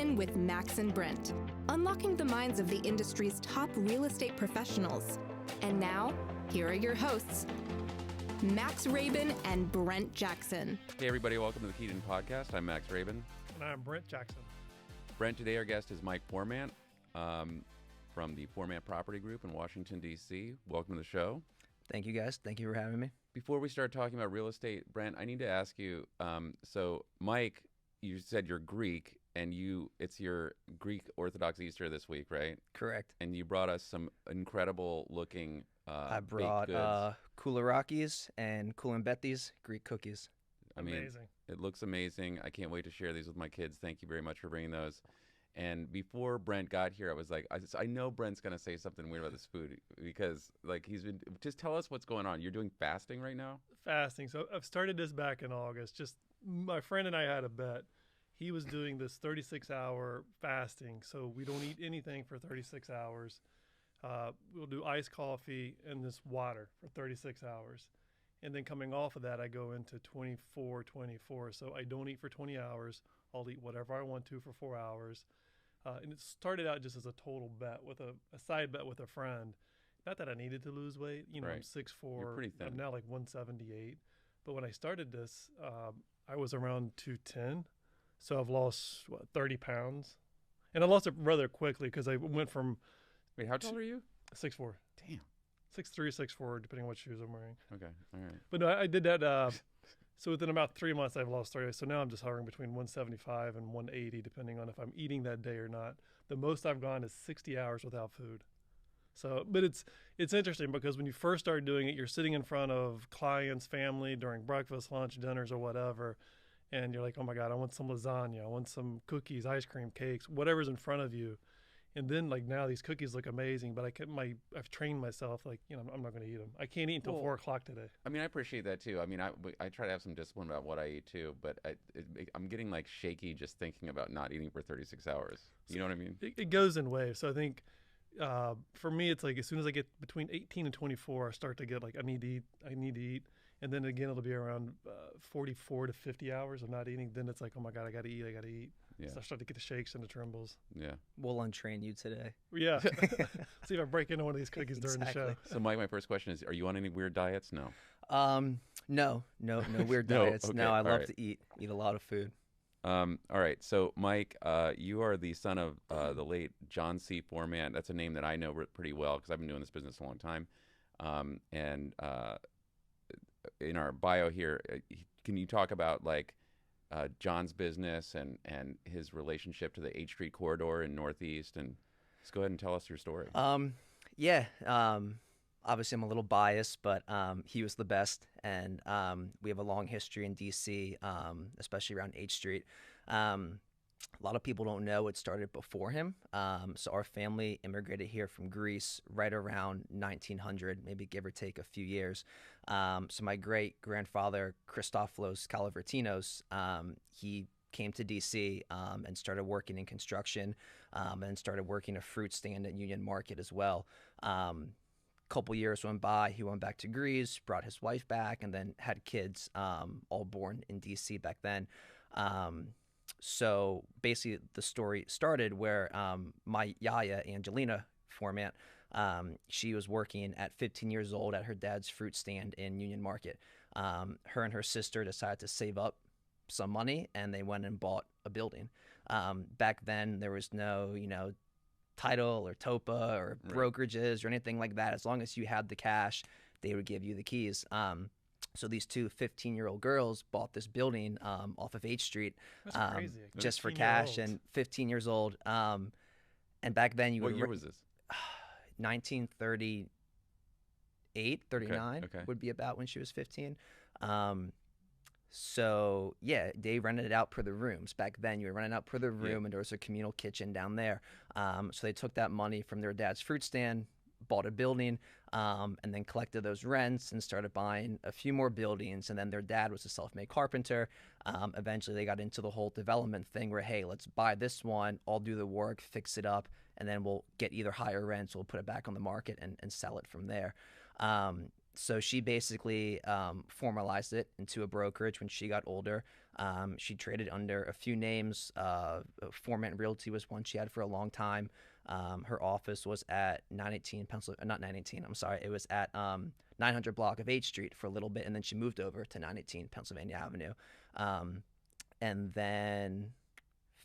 Conversation with Max and Brent, unlocking the minds of the industry's top real estate professionals. And now, here are your hosts, Max Rabin and Brent Jackson. Hey everybody, welcome to the Keaton Podcast. I'm Max Rabin. And I'm Brent Jackson. Brent, today our guest is Mike Formant from the Formant Property Group in Washington, D.C. Welcome to the show. Thank you, guys. Thank you for having me. Before we start talking about real estate, Brent, I need to ask you, so Mike, you said you're Greek, and it's your Greek Orthodox Easter this week, right? Correct. And you brought us some incredible looking I brought koulourakis and koulimbetis, Greek cookies. I mean, Amazing. It looks amazing. I can't wait to share these with my kids. Thank you very much for bringing those. And before Brent got here, I was like, I know Brent's going to say something weird about this food because, like, just tell us what's going on. You're doing fasting right now? Fasting. So I've started this back in August. Just my friend and I had a bet. He was doing this 36-hour fasting, so we don't eat anything for 36 hours. We'll do iced coffee and this water for 36 hours. And then coming off of that, I go into 24. So I don't eat for 20 hours. I'll eat whatever I want to for 4 hours. And it started out just as a total bet with a side bet with a friend. Not that I needed to lose weight. You know, Right. I'm 6'4". You're pretty thin. I'm now like 178. But when I started this, I was around 210. So I've lost, 30 pounds. And I lost it rather quickly because I went from Wait, how tall are you? 6'4". Damn. 6'3", 6'4", depending on what shoes I'm wearing. Okay, all right. But no, I did that. So within about 3 months, I've lost 30. So now I'm just hovering between 175 and 180, depending on if I'm eating that day or not. The most I've gone is 60 hours without food. So, but it's interesting because when you first start doing it, you're sitting in front of clients, family during breakfast, lunch, dinners, or whatever, and you're like, oh my God, I want some lasagna, I want some cookies, ice cream, cakes, whatever's in front of you. And then, like, now these cookies look amazing, but I've trained myself, like, I'm not going to eat them. I can't eat until 4 o'clock today. I mean, I appreciate that too. I mean, I try to have some discipline about what I eat too, but I'm getting like shaky just thinking about not eating for 36 hours. You know what I mean? It goes in waves. So I think for me, it's like as soon as I get between 18 and 24, I start to get like, I need to eat. And then again, it'll be around 44 to 50 hours of not eating. Then it's like, oh my God, I got to eat. Yeah. So I start to get the shakes and the trembles. Yeah. We'll untrain you today. Yeah. See if I break into one of these cookies during the show. So Mike, my first question is, are you on any weird diets? No. No weird diets. Okay, No, I all love right. to eat a lot of food. All right. So Mike, you are the son of the late John C. Formant. That's a name that I know pretty well because I've been doing this business a long time. And in our bio here, can you talk about like John's business and his relationship to the H Street corridor in Northeast, and just go ahead and tell us your story. Obviously I'm a little biased, but he was the best, and we have a long history in DC, especially around H Street. A lot of people don't know it started before him. So our family immigrated here from Greece right around 1900, maybe give or take a few years. So my great-grandfather, Christopoulos Kalavertinos, he came to D.C. And started working in construction and started working a fruit stand at Union Market as well. Couple years went by, he went back to Greece, brought his wife back, and then had kids, all born in D.C. back then. So basically the story started where my yaya, Angelina Formant, she was working at 15 years old at her dad's fruit stand in Union Market. Her and her sister decided to save up some money, and they went and bought a building. Back then, there was no, title or TOPA or brokerages or anything like that. As long as you had the cash, they would give you the keys. So these two 15-year-old girls bought this building off of H Street just for cash, and 15 years old. And back then, what year was this? 1938, 39 Okay. would be about when she was 15. So yeah, they rented it out per the rooms. Back then, you were renting out per the room, and there was a communal kitchen down there. So they took that money from their dad's fruit stand, bought a building, and then collected those rents and started buying a few more buildings. And then their dad was a self-made carpenter. Eventually, they got into the whole development thing where, hey, let's buy this one, I'll do the work, fix it up, and then we'll get either higher rents or we'll put it back on the market and sell it from there. So she basically formalized it into a brokerage when she got older. She traded under a few names. Formant Realty was one she had for a long time. Her office was at 918 Pennsylvania, not 918, I'm sorry. It was at 900 block of H Street for a little bit, and then she moved over to 918 Pennsylvania Avenue. And then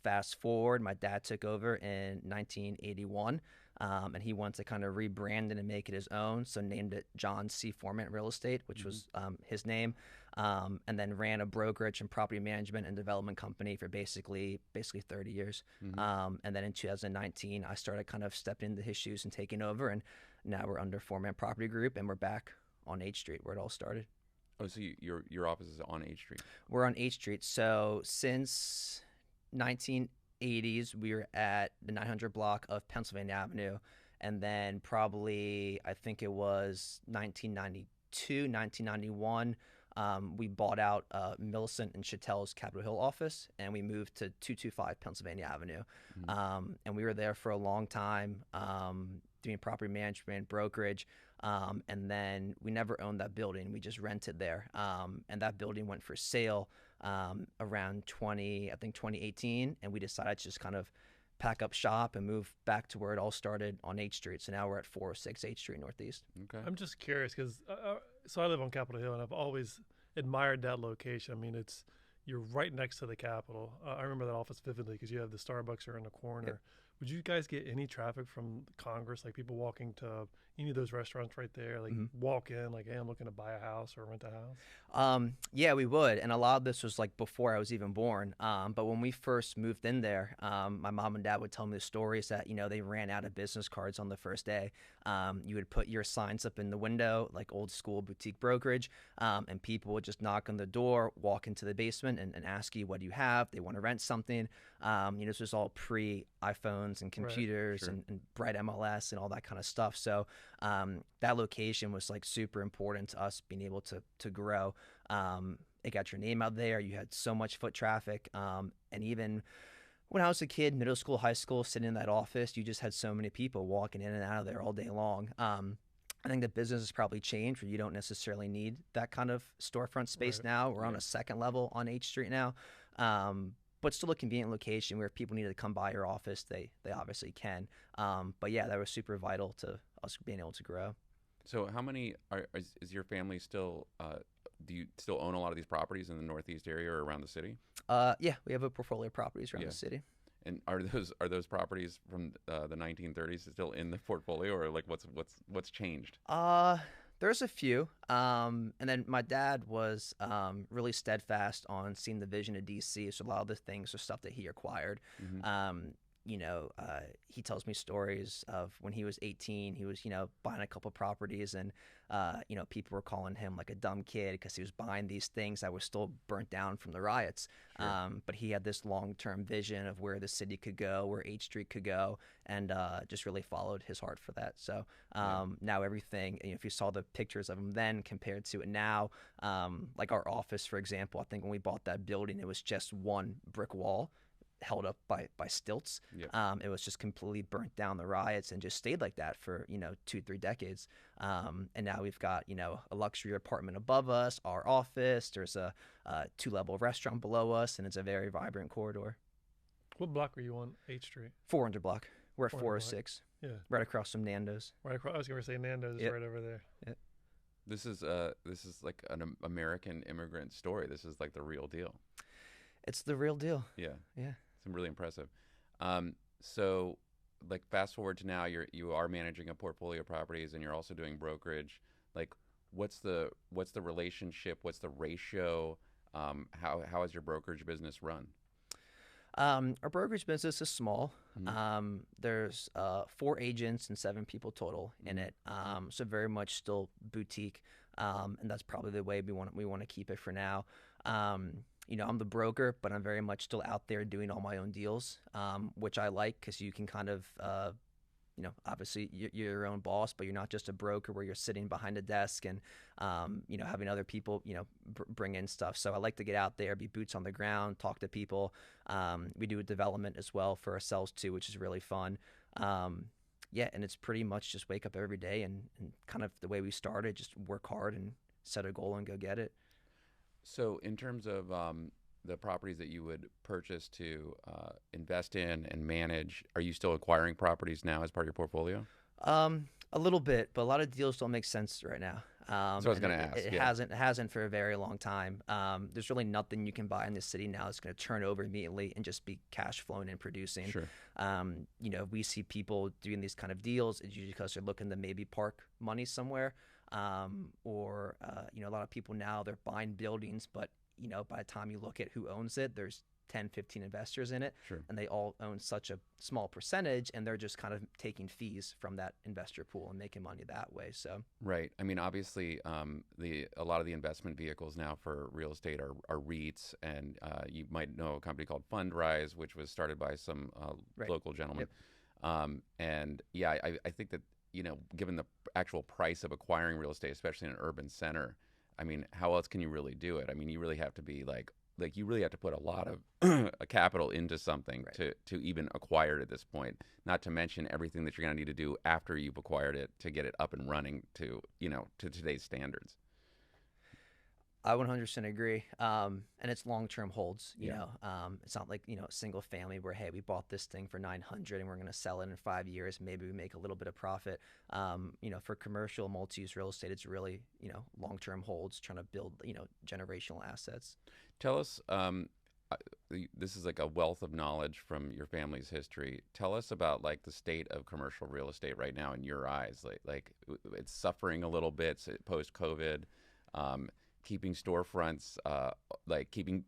fast forward, my dad took over in 1981, and he wanted to kind of rebrand it and make it his own, so named it John C. Formant Real Estate, which was his name, and then ran a brokerage and property management and development company for basically 30 years. And then in 2019, I started kind of stepping into his shoes and taking over, and now we're under Formant Property Group, and we're back on H Street where it all started. Oh, so your office is on H Street? We're on H Street. So since 1980s, we were at the 900 block of Pennsylvania Avenue, and then probably I think it was 1992, 1991. We bought out Millicent and Chattel's Capitol Hill office, and we moved to 225 Pennsylvania Avenue. And we were there for a long time, doing property management, brokerage, and then we never owned that building. We just rented there, and that building went for sale around 2018, and we decided to just kind of pack up shop and move back to where it all started on H Street. So now we're at 406 H Street Northeast. Okay. I'm just curious because so I live on Capitol Hill, and I've always admired that location. I mean, you're right next to the Capitol. I remember that office vividly because you have the Starbucks around the corner. Yep. Would you guys get any traffic from Congress, like people walking to any of those restaurants right there, like walk in, like, hey, I'm looking to buy a house or rent a house? Yeah, we would. And a lot of this was like before I was even born. But when we first moved in there, my mom and dad would tell me the stories that, they ran out of business cards on the first day. You would put your signs up in the window, like old school boutique brokerage, and people would just knock on the door, walk into the basement and ask you, what do you have? They want to rent something. This was all pre-iPhones and computers, Right, sure. and Bright MLS and all that kind of stuff. So that location was like super important to us being able to grow. It got your name out there. You had so much foot traffic. And even when I was a kid, middle school, high school, sitting in that office, you just had so many people walking in and out of there all day long. I think the business has probably changed where you don't necessarily need that kind of storefront space now. We're on a second level on H Street now. But still a convenient location where if people need to come by your office, they obviously can. But yeah, that was super vital to us being able to grow. So how many is your family still, do you still own a lot of these properties in the Northeast area or around the city? Yeah, we have a portfolio of properties around the city. And are those properties from the 1930s still in the portfolio, or like what's changed? There's a few. And then my dad was really steadfast on seeing the vision of DC. So a lot of the things are stuff that he acquired. He tells me stories of when he was 18, he was, buying a couple properties, and, people were calling him like a dumb kid because he was buying these things that were still burnt down from the riots. Sure. But he had this long-term vision of where the city could go, where H Street could go, and just really followed his heart for that. So now everything, if you saw the pictures of him then compared to it now, like our office, for example, I think when we bought that building, it was just one brick wall held up by stilts. Yep. It was just completely burnt down the riots and just stayed like that for 2-3 decades. And now we've got a luxury apartment above us, our office. There's a 2-level restaurant below us, and it's a very vibrant corridor. What block are you on H Street? 400 block. We're at 406. Yeah, right across from Nando's. Right across. I was going to say Nando's is right over there. Yep. This is like an American immigrant story. This is like the real deal. It's the real deal. Yeah. Yeah. It's really impressive. So like fast forward to now, you are managing a portfolio of properties, and you're also doing brokerage. Like what's the relationship? What's the ratio? How is your brokerage business run? Our brokerage business is small. There's 4 agents and 7 people total in it. So very much still boutique. And that's probably the way we want to keep it for now. I'm the broker, but I'm very much still out there doing all my own deals, which I like because you can kind of, obviously you're your own boss, but you're not just a broker where you're sitting behind a desk and, having other people, bring in stuff. So I like to get out there, be boots on the ground, talk to people. We do a development as well for ourselves too, which is really fun. yeah, and it's pretty much just wake up every day and kind of the way we started, just work hard and set a goal and go get it. So in terms of the properties that you would purchase to invest in and manage, are you still acquiring properties now as part of your portfolio? A little bit, but a lot of deals don't make sense right now. So I was and going to ask. it Yeah. hasn't for a very long time. There's really nothing you can buy in this city now that's going to turn over immediately and just be cash flowing and producing. Sure. You know, we see people doing these kind of deals. It's usually because they're looking to maybe park money somewhere, or you know, a lot of people now they're buying buildings, but you know, by the time you look at who owns it, there's 10, 15 investors in it, Sure. and they all own such a small percentage, and they're just kind of taking fees from that investor pool and making money that way. So Right. I mean, obviously, a lot of the investment vehicles now for real estate are REITs, and you might know a company called Fundrise, which was started by some Right. local gentleman. Yep. And yeah, I think that, you know, given the actual price of acquiring real estate, especially in an urban center, I mean, how else can you really do it? I mean, you really have to be like you really have to put a lot of capital into something Right. to even acquire it at this point. Not to mention everything that you're going to need to do after you've acquired it to get it up and running to, you know, to today's standards. I 100% agree. And it's long-term holds, you Yeah. know. It's not like, you know, single family where, hey, we bought this thing for 900 and we're going to sell it in 5 years. Maybe we make a little bit of profit. You know, for commercial multi-use real estate, it's really, you know, long-term holds, trying to build, you know, generational assets. Tell us, this is like a wealth of knowledge from your family's history. Tell us about like the state of commercial real estate right now in your eyes. Like it's suffering a little bit post-COVID. Keeping storefronts, like keeping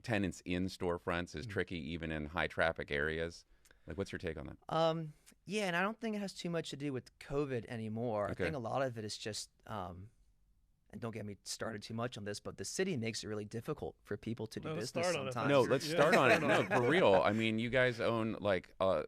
tenants in storefronts is tricky even in high traffic areas. Like, what's your take on that? Yeah, and I don't think it has too much to do with COVID anymore. Okay. I think a lot of it is just, and don't get me started too much on this, but the city makes it really difficult for people to do No, let's business start on it. sometimes. No, Sure. let's Yeah. start on it. No, for real. I mean, you guys own like a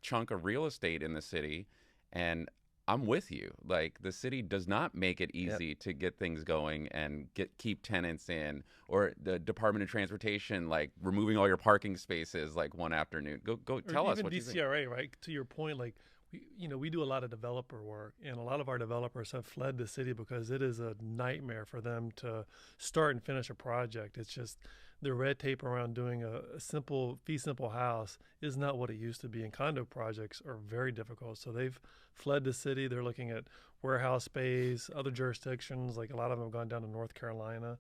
chunk of real estate in the city, and I'm with you. Like, the city does not make it easy to get things going and keep tenants in, or the Department of Transportation like removing all your parking spaces like one afternoon. Go Or tell us even what you think. DCRA, right? To your point, like we do a lot of developer work, and a lot of our developers have fled the city because it is a nightmare for them to start and finish a project. It's just the red tape around doing a simple fee simple house is not what it used to be, and condo projects are very difficult. So they've fled the city. They're looking at warehouse space, other jurisdictions. Like a lot of them have gone down to North Carolina.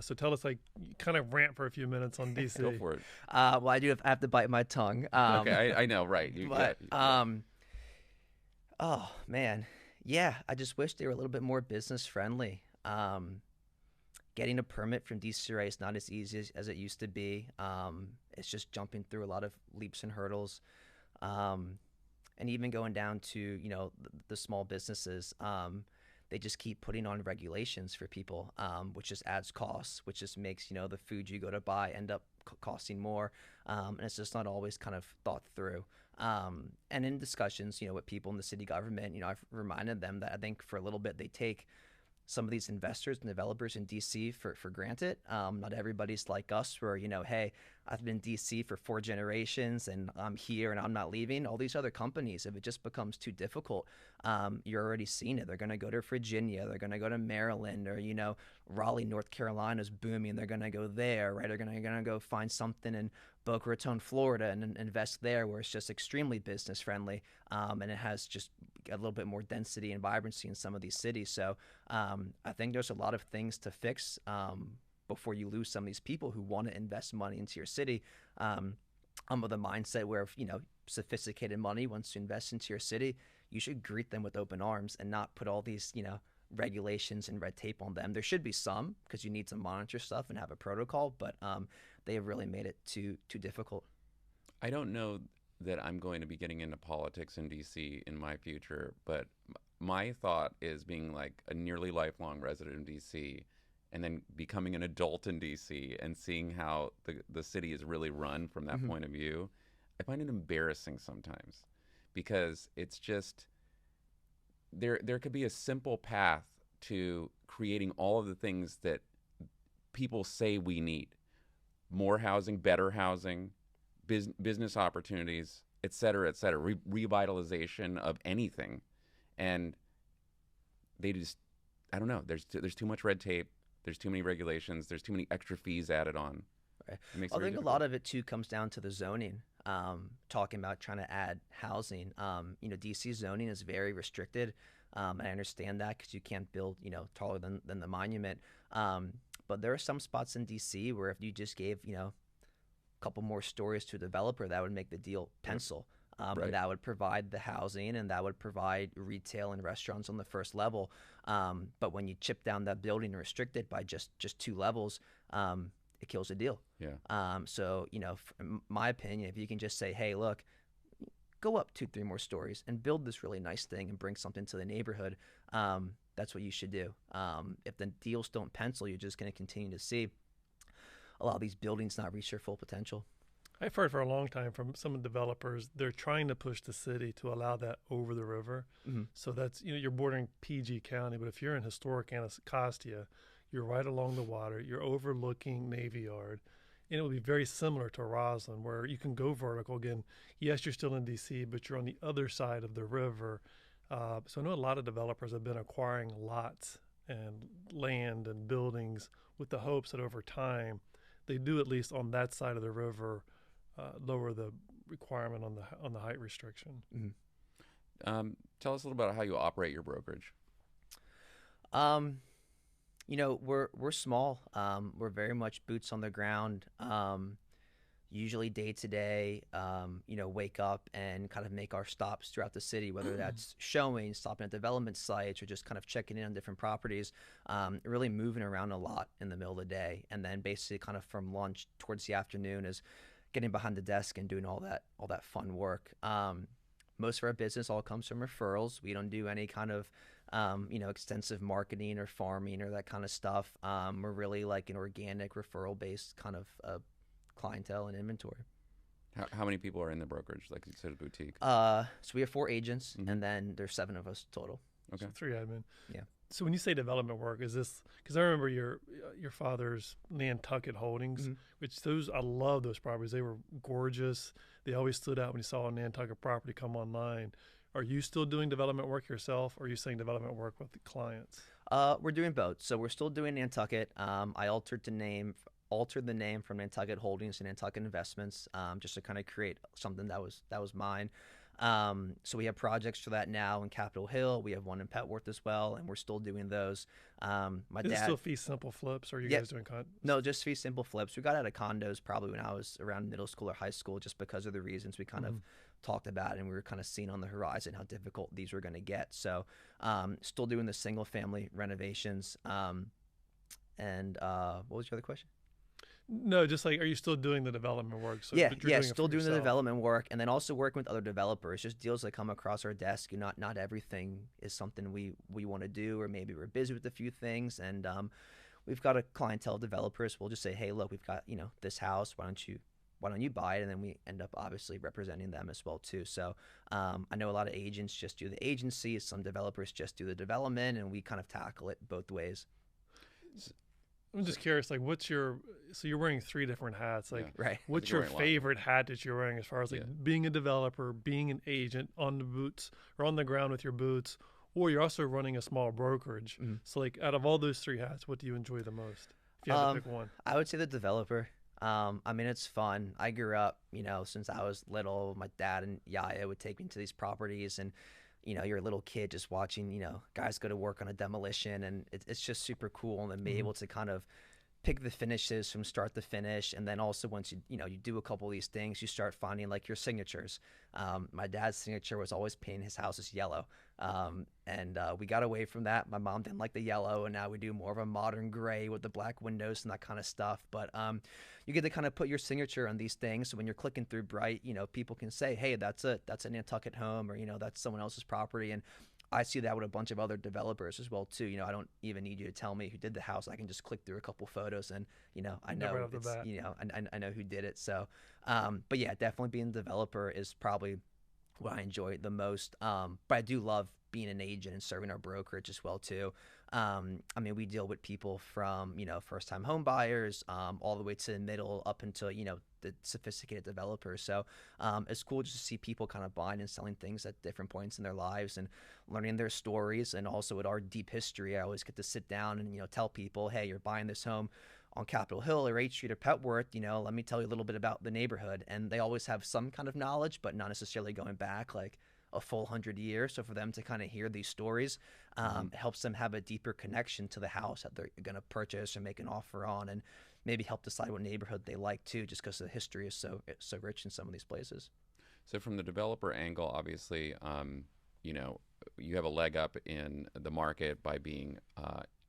So tell us, like, kind of rant for a few minutes on DC. Go for it. Well, I have to bite my tongue. Okay, I know, right? But oh man, yeah. I just wish they were a little bit more business friendly. Getting a permit from DCRA is not as easy as it used to be. It's just jumping through a lot of leaps and hurdles, and even going down to, you know, the small businesses. They just keep putting on regulations for people, which just adds costs, which just makes, you know, the food you go to buy end up costing more, and it's just not always kind of thought through. And in discussions, you know, with people in the city government, you know, I've reminded them that I think for a little bit they take some of these investors and developers in DC for granted. Not everybody's like us where, you know, hey, I've been in DC for 4 generations and I'm here and I'm not leaving. All these other companies, if it just becomes too difficult, you're already seeing it. They're going to go to Virginia. They're going to go to Maryland, or, you know, Raleigh, North Carolina's booming. They're going to go there, right? They're going to go find something in Boca Raton, Florida, and invest there where it's just extremely business friendly, and it has just a little bit more density and vibrancy in some of these cities. So I think there's a lot of things to fix before you lose some of these people who want to invest money into your city. I'm of the mindset where, if, you know, sophisticated money wants to invest into your city, you should greet them with open arms and not put all these, you know, regulations and red tape on them. There should be some, because you need to monitor stuff and have a protocol, but they have really made it too difficult. I don't know that I'm going to be getting into politics in DC in my future, but my thought is being like a nearly lifelong resident of DC and then becoming an adult in DC and seeing how the city is really run from that point of view. I find it embarrassing sometimes, because it's just there could be a simple path to creating all of the things that people say we need: more housing, better housing, business opportunities, et cetera, revitalization of anything, and they just, I don't know. There's too much red tape. There's too many regulations. There's too many extra fees added on. Right. It makes I it very think a difficult. lot of it too comes down to the zoning. Talking about trying to add housing. DC zoning is very restricted, and I understand that because you can't build, taller than the monument. But there are some spots in DC where if you just gave, a couple more stories to a developer, that would make the deal pencil. Right. And that would provide the housing, and that would provide retail and restaurants on the first level. But when you chip down that building and restrict it by just 2 levels, it kills the deal. Yeah. So, in my opinion, if you can just say, hey, look, go up 2-3 more stories and build this really nice thing and bring something to the neighborhood, that's what you should do. If the deals don't pencil, you're just going to continue to see a lot of these buildings not reach their full potential. I've heard for a long time from some developers, they're trying to push the city to allow that over the river. Mm-hmm. So that's, you're bordering PG County, but if you're in historic Anacostia, you're right along the water, you're overlooking Navy Yard, and it will be very similar to Roslyn, where you can go vertical. Again, yes, you're still in DC, but you're on the other side of the river. So I know a lot of developers have been acquiring lots and land and buildings with the hopes that over time they do, at least on that side of the river, lower the requirement on the height restriction. Mm-hmm. Tell us a little about how you operate your brokerage. We're small. We're very much boots on the ground. Usually day to day, wake up and kind of make our stops throughout the city, whether that's showing, stopping at development sites, or just kind of checking in on different properties, really moving around a lot in the middle of the day. And then basically kind of from lunch towards the afternoon is getting behind the desk and doing all that fun work. Most of our business all comes from referrals. We don't do any kind of extensive marketing or farming or that kind of stuff. We're really like an organic referral based kind of clientele and inventory. How many people are in the brokerage? Like you said, a boutique. So we have 4 agents, Mm-hmm. and then there's 7 of us total. Okay. So 3 admin. Yeah. So when you say development work, is this, because I remember your father's Nantucket holdings, Mm-hmm. which I love those properties. They were gorgeous. They always stood out when you saw a Nantucket property come online. Are you still doing development work yourself, or are you saying development work with the clients? We're doing both. So we're still doing Nantucket. I altered the name from Nantucket Holdings to Nantucket Investments, just to kind of create something that was mine. So we have projects for that now in Capitol Hill. We have one in Petworth as well, and we're still doing those. My Is it dad still fee simple flips, or are you Yeah. guys doing No, just fee simple flips. We got out of condos probably when I was around middle school or high school, just because of the reasons we kind of talked about, and we were kind of seeing on the horizon how difficult these were going to get. So still doing the single family renovations. And what was your other question? No, just like, are you still doing the development work? So Yeah, you're doing it still for doing the yourself. development work, and then also working with other developers. Just deals that come across our desk. Not everything is something we want to do, or maybe we're busy with a few things, and we've got a clientele of developers. We'll just say, hey, look, we've got this house. Why don't you buy it? And then we end up obviously representing them as well too. So I know a lot of agents just do the agency. Some developers just do the development, and we kind of tackle it both ways. I'm just curious, like, so you're wearing 3 different hats. Like, Right. what's you're your wearing a lot. favorite hat that you're wearing, as far as like Yeah. being a developer, being an agent on the boots or on the ground with your boots, or you're also running a small brokerage? Mhm. So like, out of all those 3 hats, what do you enjoy the most, if you had to pick one? I would say the developer. It's fun. I grew up, since I was little. My dad and Yaya would take me to these properties, and you're a little kid just watching, guys go to work on a demolition, and it's just super cool. And then be able to kind of pick the finishes from start to finish. And then also once you do a couple of these things, you start finding like your signatures. My dad's signature was always painting his houses yellow. And we got away from that. My mom didn't like the yellow, and now we do more of a modern gray with the black windows and that kind of stuff. But you get to kind of put your signature on these things. So when you're clicking through Bright, people can say, hey, that's a Nantucket home, or, that's someone else's property. And I see that with a bunch of other developers as well too. I don't even need you to tell me who did the house. I can just click through a couple photos, and I know Right off the it's, bat. I know who did it. So, but yeah, definitely being a developer is probably what I enjoy the most. But I do love being an agent and serving our brokerage as well too. We deal with people from first time home buyers, all the way to the middle, up until the sophisticated developers. So it's cool just to see people kind of buying and selling things at different points in their lives and learning their stories. And also with our deep history, I always get to sit down and, tell people, hey, you're buying this home on Capitol Hill or 8th Street or Petworth, let me tell you a little bit about the neighborhood. And they always have some kind of knowledge, but not necessarily going back like a full 100 years. So for them to kind of hear these stories, it helps them have a deeper connection to the house that they're going to purchase or make an offer on, and maybe help decide what neighborhood they like too, just because the history is so rich in some of these places. So from the developer angle, obviously, you have a leg up in the market by being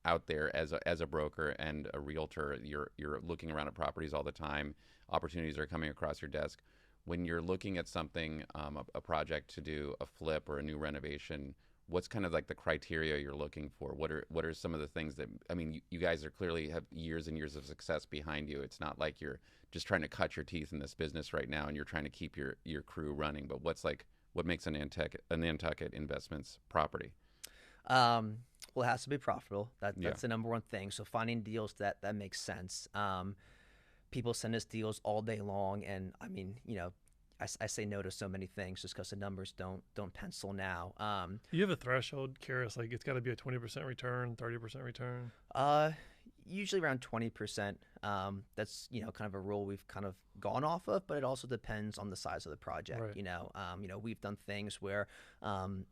out there as a broker and a realtor. You're looking around at properties all the time. Opportunities are coming across your desk. When you're looking at something, a project to do a flip or a new renovation, what's kind of like the criteria you're looking for? What are some of the things that, I mean, you guys are clearly have years and years of success behind you. It's not like you're just trying to cut your teeth in this business right now and you're trying to keep your crew running. But what makes a Nantucket Investments property? Well, it has to be profitable. That's the number one thing. So finding deals that make sense. People send us deals all day long, and I mean, I say no to so many things just because the numbers don't pencil now. You have a threshold, curious, like it's got to be a 20% return, 30% return? Usually around 20%. That's kind of a rule we've kind of gone off of, but it also depends on the size of the project. Right. We've done things where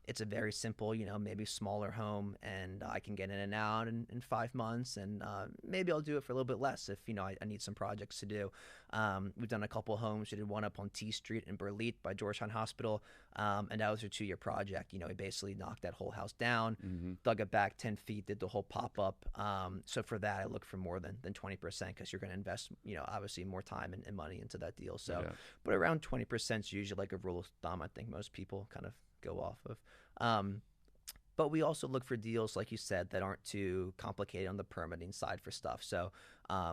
it's a very simple, maybe smaller home, and I can get in and out in 5 months, and maybe I'll do it for a little bit less if I need some projects to do. We've done a couple homes. We did one up on T Street in Burleet by Georgetown Hospital, and that was a 2-year project. We basically knocked that whole house down, dug it back 10 feet, did the whole pop-up. So for that, I look for more than 20% because you're going to invest, obviously more time and money into that deal. So, but around 20% is usually like a rule of thumb I think most people kind of go off of. But we also look for deals, like you said, that aren't too complicated on the permitting side for stuff. So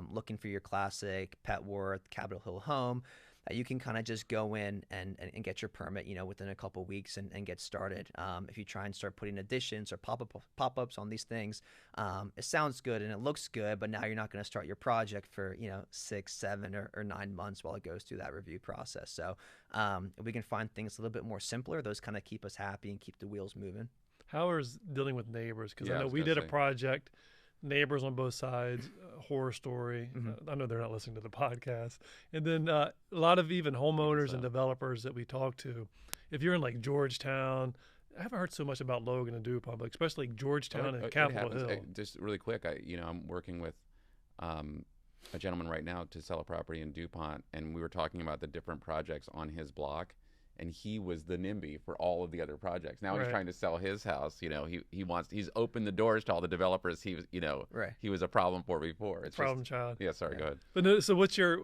looking for your classic Petworth, Capitol Hill home that you can kind of just go in and get your permit, within a couple of weeks and get started. If you try and start putting additions or pop-ups on these things, it sounds good and it looks good, but now you're not going to start your project for, 6, 7, or 9 months while it goes through that review process. So if we can find things a little bit more simpler, those kind of keep us happy and keep the wheels moving. How is dealing with neighbors? Because I know we did a project, neighbors on both sides, horror story. I know they're not listening to the podcast. And then a lot of even homeowners and developers that we talk to, if you're in like Georgetown, I haven't heard so much about Logan and DuPont, but especially Georgetown and Capitol Hill. Just really quick, I'm working with a gentleman right now to sell a property in DuPont, and we were talking about the different projects on his block. And he was the NIMBY for all of the other projects. Now he's trying to sell his house. He's opened the doors to all the developers. He was, he was a problem for before. It's problem child. Yeah, sorry, go ahead. But no, so what's your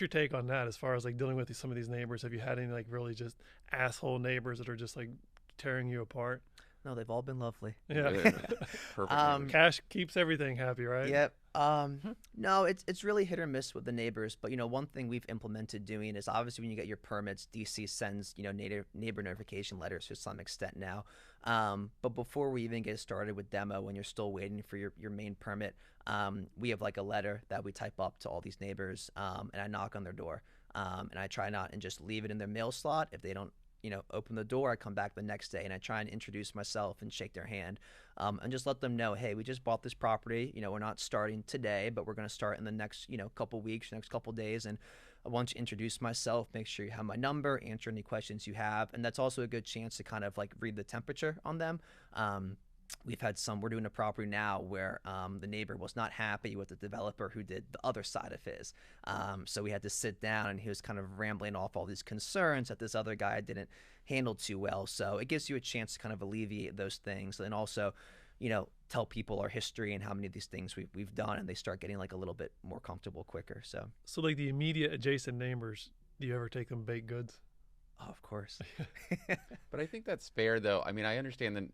take on that as far as like dealing with some of these neighbors? Have you had any like really just asshole neighbors that are just like tearing you apart? No, they've all been lovely. Yeah. Perfect. Cash keeps everything happy, right? Yep. No, it's really hit or miss with the neighbors. But, one thing we've implemented doing is obviously when you get your permits, DC sends, neighbor notification letters to some extent now. But before we even get started with demo, when you're still waiting for your main permit, we have like a letter that we type up to all these neighbors, and I knock on their door. And I try not and just leave it in their mail slot. If they don't, open the door, I come back the next day and I try and introduce myself and shake their hand, and just let them know, hey, we just bought this property. We're not starting today, but we're going to start in the next, couple weeks, next couple days. And I want to introduce myself, make sure you have my number, answer any questions you have. And that's also a good chance to kind of like read the temperature on them. We've had we're doing a property now where the neighbor was not happy with the developer who did the other side of his. So we had to sit down and he was kind of rambling off all these concerns that this other guy didn't handle too well. So it gives you a chance to kind of alleviate those things and also, tell people our history and how many of these things we've done, and they start getting like a little bit more comfortable quicker. So like the immediate adjacent neighbors, do you ever take them baked goods? Oh, of course. But I think that's fair, though. I mean, I understand that,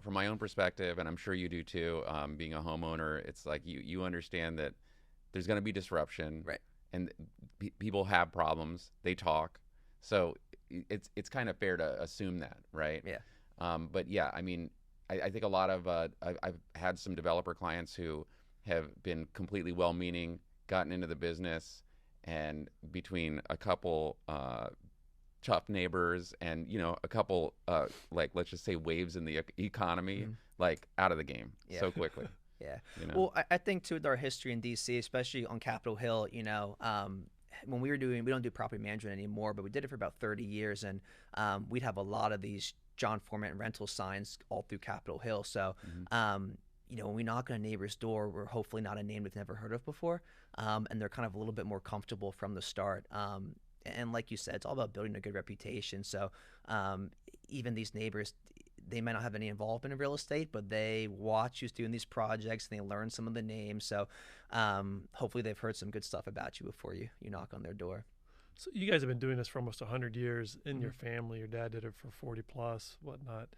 from my own perspective, and I'm sure you do too, being a homeowner, it's like you understand that there's going to be disruption. Right. And people have problems. They talk. So it's kind of fair to assume that, right? Yeah. But yeah, I mean, I think a lot of, I've had some developer clients who have been completely well-meaning, gotten into the business, and between a couple tough neighbors and a couple like let's just say waves in the economy, like out of the game so quickly. Yeah. Well, I think too with our history in DC, especially on Capitol Hill, when we don't do property management anymore, but we did it for about 30 years, and we'd have a lot of these John Formant rental signs all through Capitol Hill. So, when we knock on a neighbor's door, we're hopefully not a name they've never heard of before, and they're kind of a little bit more comfortable from the start. And like you said, it's all about building a good reputation. So even these neighbors, they might not have any involvement in real estate, but they watch who's doing these projects and they learn some of the names. So hopefully they've heard some good stuff about you before you knock on their door. So you guys have been doing this for almost 100 years in your family. Your dad did it for 40 plus, whatnot.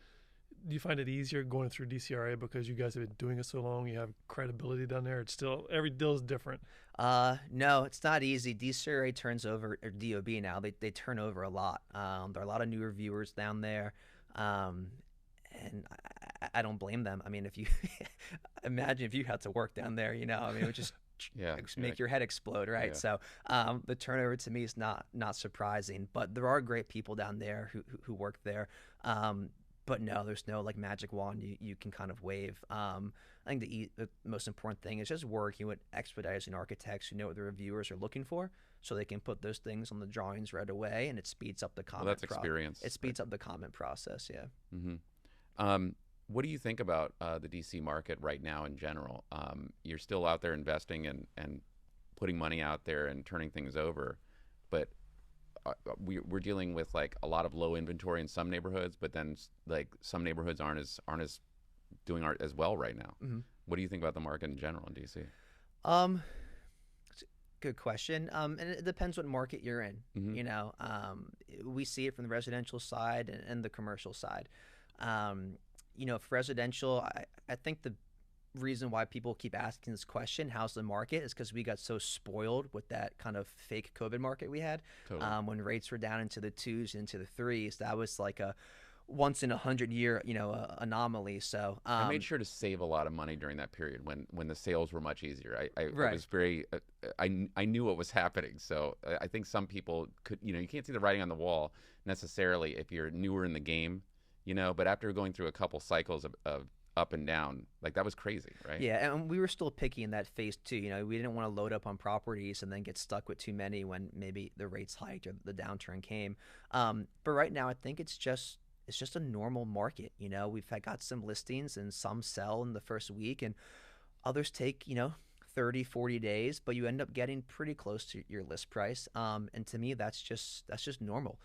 Do you find it easier going through DCRA because you guys have been doing it so long? You have credibility down there. It's still, every deal is different. No, it's not easy. DCRA turns over, or DOB now, they turn over a lot. There are a lot of new reviewers down there. And I don't blame them. I mean, if you imagine if you had to work down there, it would just make your head explode, right? Yeah. So the turnover to me is not surprising, but there are great people down there who work there. But no, there's no like magic wand you can kind of wave. I think the most important thing is just working with expediters and architects who know what the reviewers are looking for, so they can put those things on the drawings right away, and it speeds up the comment. Well, that's experience. It speeds up the comment process. Yeah. Mm-hmm. What do you think about the DC market right now in general? You're still out there investing and putting money out there and turning things over, but we're dealing with like a lot of low inventory in some neighborhoods, but then like some neighborhoods aren't as doing as well right now. What do you think about the market in general in DC? It's a good question. And it depends what market you're in. We see it from the residential side and the commercial side. For residential, I think the reason why people keep asking this question, how's the market, is because we got so spoiled with that kind of fake COVID market we had. Totally. When rates were down into the 2s, into the 3s. That was like a once in 100-year, anomaly. So I made sure to save a lot of money during that period when the sales were much easier. I was very, I knew what was happening. So I think some people could, you can't see the writing on the wall necessarily if you're newer in the game, but after going through a couple cycles of up and down, like that was crazy, right? Yeah, and we were still picky in that phase too. We didn't want to load up on properties and then get stuck with too many when maybe the rates hiked or the downturn came. But right now, I think it's just a normal market. We've got some listings and some sell in the first week, and others take 30, 40 days, but you end up getting pretty close to your list price. And to me, that's just normal.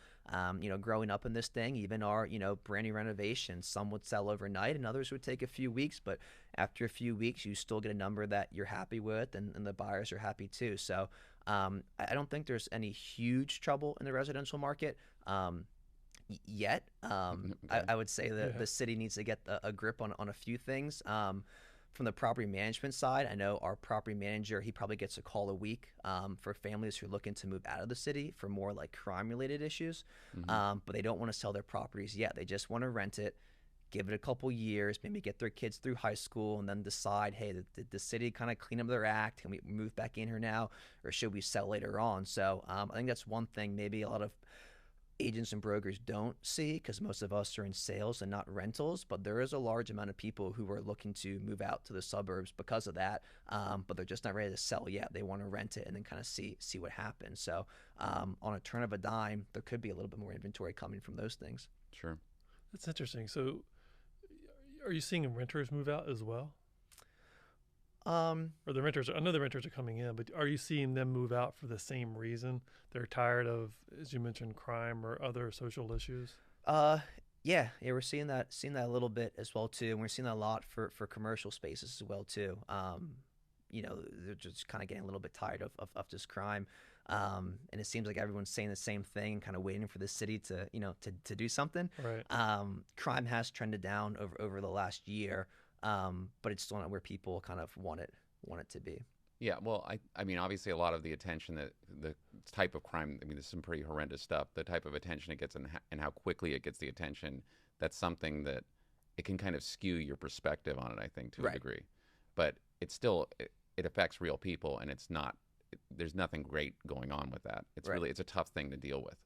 Growing up in this thing, even our, brand new renovations, some would sell overnight and others would take a few weeks, but after a few weeks, you still get a number that you're happy with and the buyers are happy too. So I don't think there's any huge trouble in the residential market yet. I would say that the city needs to get a grip on a few things. From the property management side, I know our property manager, he probably gets a call a week for families who are looking to move out of the city for more like crime-related issues, but they don't want to sell their properties yet. They just want to rent it, give it a couple years, maybe get their kids through high school, and then decide, hey, did the city kind of clean up their act? Can we move back in here now, or should we sell later on? So I think that's one thing maybe a lot of agents and brokers don't see, because most of us are in sales and not rentals, but there is a large amount of people who are looking to move out to the suburbs because of that, but they're just not ready to sell yet. They want to rent it and then kind of see what happens. So on a turn of a dime, there could be a little bit more inventory coming from those things. Sure. That's interesting. So are you seeing renters move out as well? Or the renters, I know the renters are coming in, but are you seeing them move out for the same reason? They're tired of, as you mentioned, crime or other social issues? Yeah, we're seeing that a little bit as well too, and we're seeing that a lot for commercial spaces as well too. They're just kind of getting a little bit tired of this crime, and it seems like everyone's saying the same thing, kind of waiting for the city to do something. Right. Crime has trended down over the last year. But it's still not where people kind of want it to be. Yeah, well, I mean, obviously a lot of the attention that the type of crime, I mean, there's some pretty horrendous stuff, the type of attention it gets and how quickly it gets the attention, that's something that it can kind of skew your perspective on it, I think, to a degree. But it's still, it affects real people, and it's not there's nothing great going on with that. It's Right. really, it's a tough thing to deal with.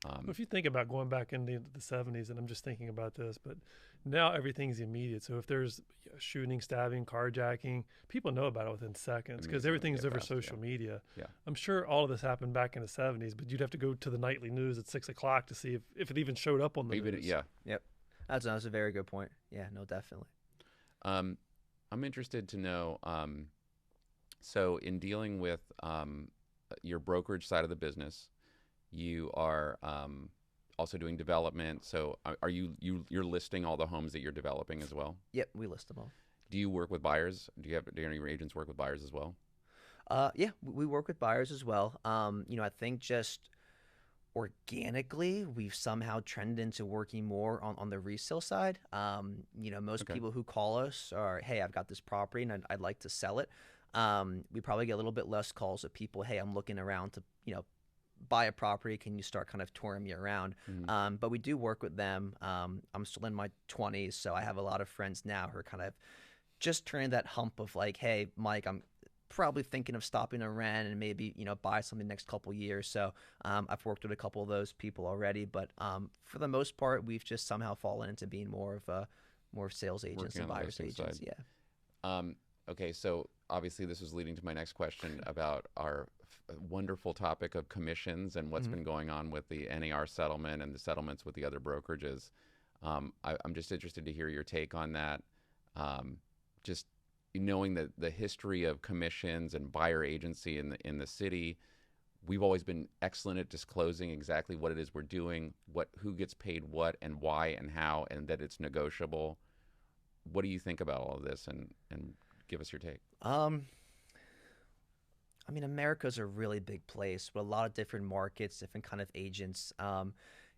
Well, if you think about going back into the 70s, and I'm just thinking about this, but now everything's immediate. So if there's shooting, stabbing, carjacking, people know about it within seconds because Immediately, everything's yeah, over fast, social yeah. media. Yeah. I'm sure all of this happened back in the 70s, but you'd have to go to the nightly news at 6 o'clock to see if it even showed up on the Even, news. yeah. Yep. That's a very good point. Yeah, no, definitely. I'm interested to know, so in dealing with your brokerage side of the business, you are also doing development. So are you're listing all the homes that you're developing as well? Yep, we list them all. Do you work with buyers? Do any of your agents work with buyers as well? Yeah, we work with buyers as well. I think just organically, we've somehow trended into working more on the resale side. Most Okay. people who call us are, hey, I've got this property and I'd like to sell it. We probably get a little bit less calls of people, hey, I'm looking around to, buy a property. Can you start kind of touring me around? But we do work with them. I'm still in my 20s, so I have a lot of friends now who are kind of just turning that hump of like, hey, Mike, I'm probably thinking of stopping to rent and maybe buy something next couple years. So I've worked with a couple of those people already, but for the most part, we've just somehow fallen into being more of sales agents Working and on the buyers listing agents. side. Yeah. Okay, so obviously this was leading to my next question about our wonderful topic of commissions and what's been going on with the NAR settlement and the settlements with the other brokerages. I'm just interested to hear your take on that. Just knowing the history of commissions and buyer agency in the city, we've always been excellent at disclosing exactly what it is we're doing, who gets paid what and why and how, and that it's negotiable. What do you think about all of this, and give us your take? America's a really big place with a lot of different markets, different kind of agents.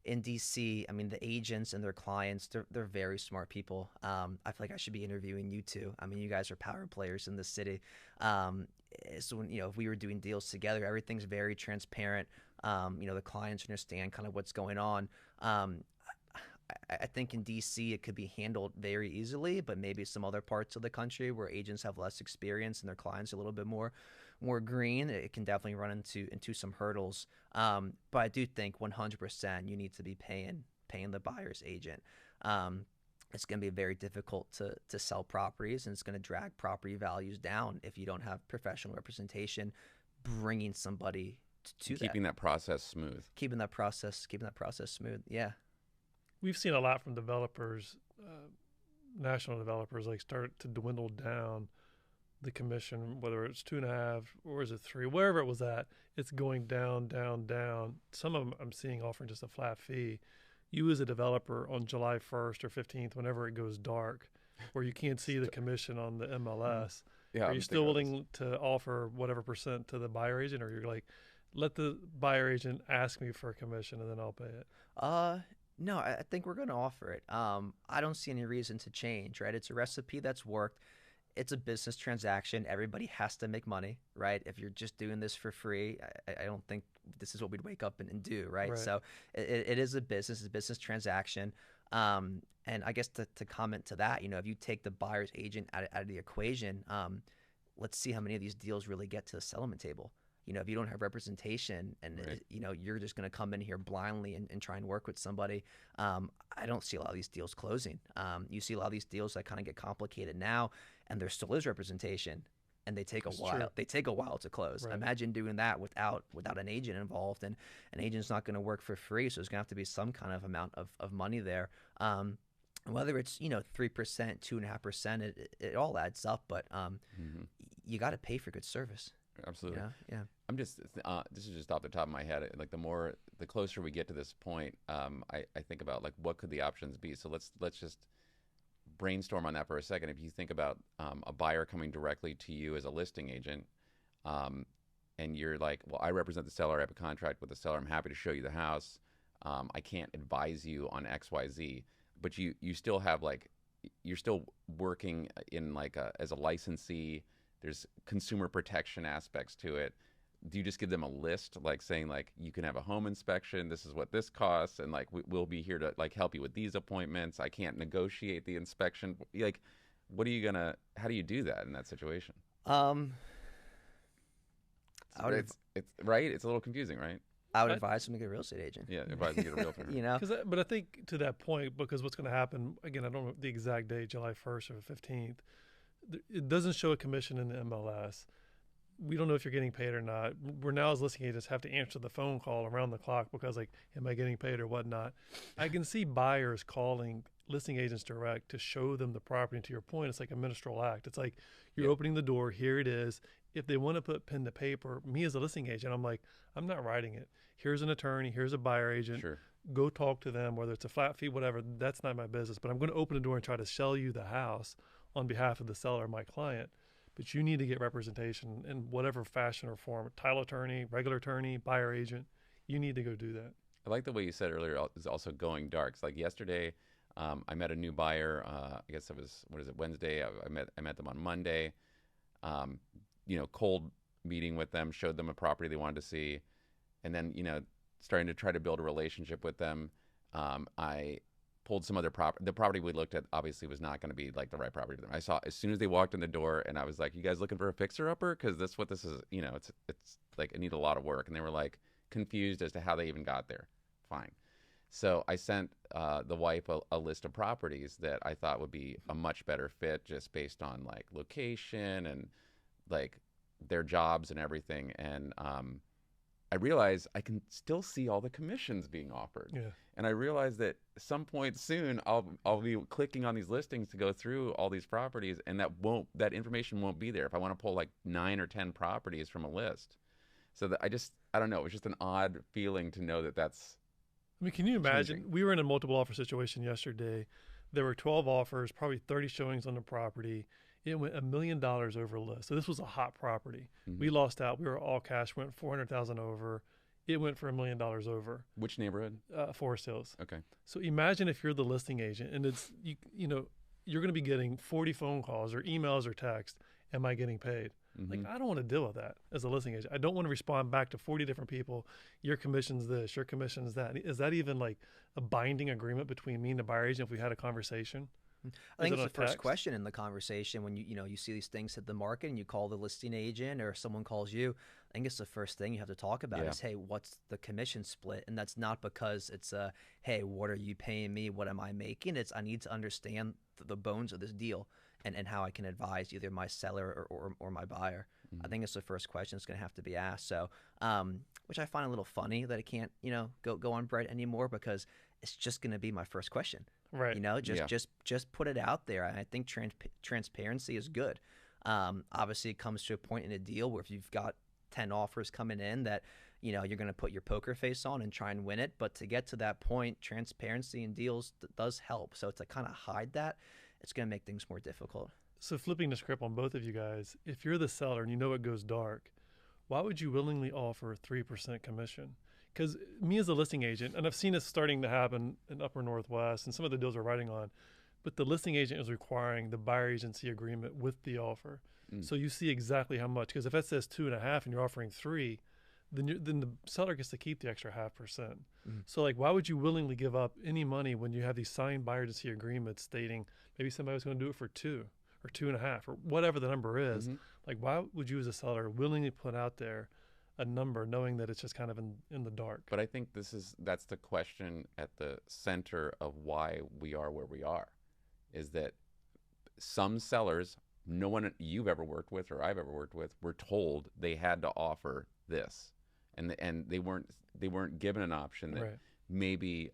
In DC, the agents and their clients, they're very smart people. I feel like I should be interviewing you two. You guys are power players in the city. So when, if we were doing deals together, everything's very transparent. The clients understand kind of what's going on. I think in DC it could be handled very easily, but maybe some other parts of the country where agents have less experience and their clients are a little bit more green, it can definitely run into some hurdles. But I do think 100% you need to be paying the buyer's agent. It's going to be very difficult to sell properties, and it's going to drag property values down if you don't have professional representation bringing somebody to Keeping that process smooth. Keeping that process smooth. Yeah. We've seen a lot from developers, national developers, like start to dwindle down the commission, whether it's 2.5 or is it 3, wherever it was at, it's going down, down, down. Some of them I'm seeing offering just a flat fee. You as a developer on July 1st or 15th, whenever it goes dark, where you can't see the commission on the MLS, are you still willing to offer whatever percent to the buyer agent, or you're like, let the buyer agent ask me for a commission and then I'll pay it? No, I think we're going to offer it. I don't see any reason to change, right? It's a recipe that's worked. It's a business transaction. Everybody has to make money, right? If you're just doing this for free, I don't think this is what we'd wake up and do, right? So it is it's a business transaction. And I guess to comment to that, if you take the buyer's agent out of the equation, let's see how many of these deals really get to the settlement table. If you don't have representation and, you're just going to come in here blindly and try and work with somebody, I don't see a lot of these deals closing. You see a lot of these deals that kind of get complicated now, and there still is representation, and they take a while. True. They take a while to close. Right. Imagine doing that without an agent involved, and an agent's not going to work for free, so there's going to have to be some kind of amount of money there. Whether it's 3%, 2.5%, it all adds up, but you got to pay for good service. Absolutely. Yeah. I'm just this is just off the top of my head. Like the closer we get to this point, I think about like what could the options be. So let's just brainstorm on that for a second. If you think about a buyer coming directly to you as a listing agent, and you're like, well, I represent the seller. I have a contract with the seller. I'm happy to show you the house. I can't advise you on X, Y, Z, but you still have you're still working in as a licensee. There's consumer protection aspects to it. Do you just give them a list, saying you can have a home inspection, this is what this costs, and we'll be here to help you with these appointments. I can't negotiate the inspection. How do you do that in that situation? I would it's right. It's a little confusing, right? I would advise him to get a real estate agent. Yeah, advise them to get a realtor. You know, But I think to that point, because what's going to happen, again, I don't know the exact date, July 1st or 15th, it doesn't show a commission in the MLS. We don't know if you're getting paid or not. We're now as listing agents have to answer the phone call around the clock because like, am I getting paid or whatnot? I can see buyers calling listing agents direct to show them the property. And to your point, it's like a ministerial act. It's like you're opening the door. Here it is. If they want to put pen to paper, me as a listing agent, I'm like, I'm not writing it. Here's an attorney. Here's a buyer agent. Sure. Go talk to them, whether it's a flat fee, whatever. That's not my business. But I'm going to open the door and try to sell you the house on behalf of the seller, my client. But you need to get representation in whatever fashion or form. Title attorney, regular attorney, buyer agent. You need to go do that. I like the way you said earlier is also going dark. It's like yesterday, I met a new buyer. I guess it was, Wednesday. I met them on Monday. Cold meeting with them, showed them a property they wanted to see, and then starting to try to build a relationship with them. I pulled some other property. The property we looked at obviously was not going to be like the right property for them. I saw as soon as they walked in the door, and I was like, "You guys looking for a fixer-upper? Because that's what this is. It's like it needs a lot of work." And they were like confused as to how they even got there. Fine. So I sent the wife a list of properties that I thought would be a much better fit, just based on like location and like their jobs and everything. And I realized I can still see all the commissions being offered. Yeah. And I realized that at some point soon I'll be clicking on these listings to go through all these properties, and that information won't be there if I want to pull like 9 or 10 properties from a list. So that I don't know, it was just an odd feeling to know that that's I mean, can you imagine? changing. We were in a multiple offer situation yesterday. There were 12 offers, probably 30 showings on the property. It went $1 million over list. So this was a hot property. Mhm. We lost out. We were all cash, went 400,000 over. It went for $1 million over. Which neighborhood? Forest Hills. Okay. So imagine if you're the listing agent and it's you're going to be getting 40 phone calls or emails or text. Am I getting paid? Mhm. Like, I don't want to deal with that as a listing agent. I don't want to respond back to 40 different people. Your commission's this, your commission's that. Is that even like a binding agreement between me and the buyer agent if we had a conversation? I think Is it it's the on first text? question in the conversation when you see these things hit the market and you call the listing agent or someone calls you. I think it's the first thing you have to talk about Yeah. is, hey, what's the commission split? And that's not because it's hey, what are you paying me? What am I making? It's I need to understand the bones of this deal and how I can advise either my seller or my buyer. I think it's the first question that's going to have to be asked. So, which I find a little funny that it can't go on Brent anymore because it's just going to be my first question. Right. Just put it out there. I think transparency is good. Obviously, it comes to a point in a deal where if you've got 10 offers coming in that you're going to put your poker face on and try and win it. But to get to that point, transparency in deals does help. So to kind of hide that, it's going to make things more difficult. So flipping the script on both of you guys, if you're the seller and you know it goes dark, why would you willingly offer 3% commission? Because me as a listing agent, and I've seen this starting to happen in Upper Northwest and some of the deals we're writing on, but the listing agent is requiring the buyer agency agreement with the offer. So you see exactly how much, because if that says 2.5 and you're offering 3, then the seller gets to keep the extra 0.5%. So like, why would you willingly give up any money when you have these signed buyer agency agreements stating maybe somebody was going to do it for 2 or 2.5 or whatever the number is? Like, why would you as a seller willingly put out there a number knowing that it's just kind of in the dark? But I think that's the question at the center of why we are where we are, is that some sellers, no one you've ever worked with or I've ever worked with, were told they had to offer this, and they weren't given an option that Right. maybe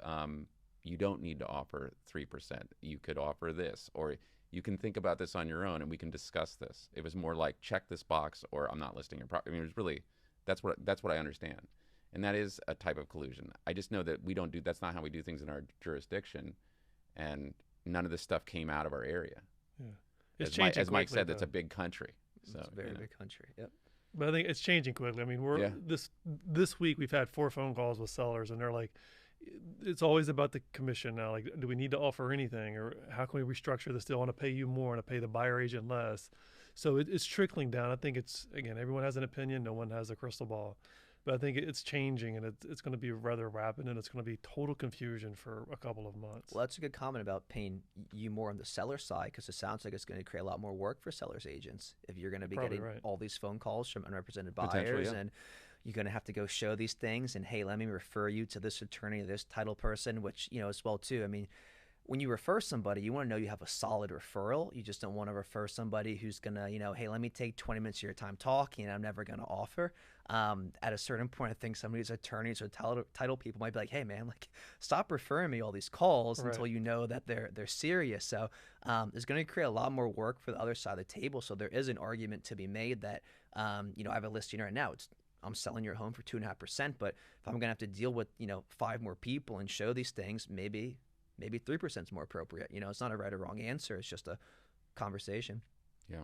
you don't need to offer 3%. You could offer this, or you can think about this on your own, and we can discuss this. It was more like check this box, or I'm not listing your property. I mean, it was really that's what I understand, and that is a type of collusion. I just know that we don't do. That's not how we do things in our jurisdiction, and none of this stuff came out of our area. Yeah. It's As changing Mike quickly, said, that's though. a big country. So It's a very big country. Yep. But I think it's changing quickly. I mean, Yeah. this week we've had 4 phone calls with sellers, and they're like, it's always about the commission now. Like, do we need to offer anything, or how can we restructure this deal? I want to pay you more, and to pay the buyer agent less. So it's trickling down. I think it's, again, everyone has an opinion. No one has a crystal ball. But I think it's changing, and it's going to be rather rapid, and it's going to be total confusion for a couple of months. Well, that's a good comment about paying you more on the seller side, because it sounds like it's going to create a lot more work for sellers agents if you're going to be Probably getting right. all these phone calls from unrepresented Potentially, buyers, yeah. and you're going to have to go show these things, and hey, let me refer you to this attorney, this title person, which, you know, as well too. I mean, when you refer somebody, you want to know you have a solid referral. You just don't want to refer somebody who's going to, you know, hey, let me take 20 minutes of your time talking, and I'm never going to offer. At a certain point, I think some of these attorneys or title people might be like, hey, man, like, stop referring me all these calls Right. until you know that they're serious. So it's going to create a lot more work for the other side of the table. So there is an argument to be made that, you know, I have a listing right now. I'm selling your home for 2.5%, but if I'm going to have to deal with, you know, 5 more people and show these things, maybe 3% is more appropriate. You know, it's not a right or wrong answer. It's just a conversation. Yeah.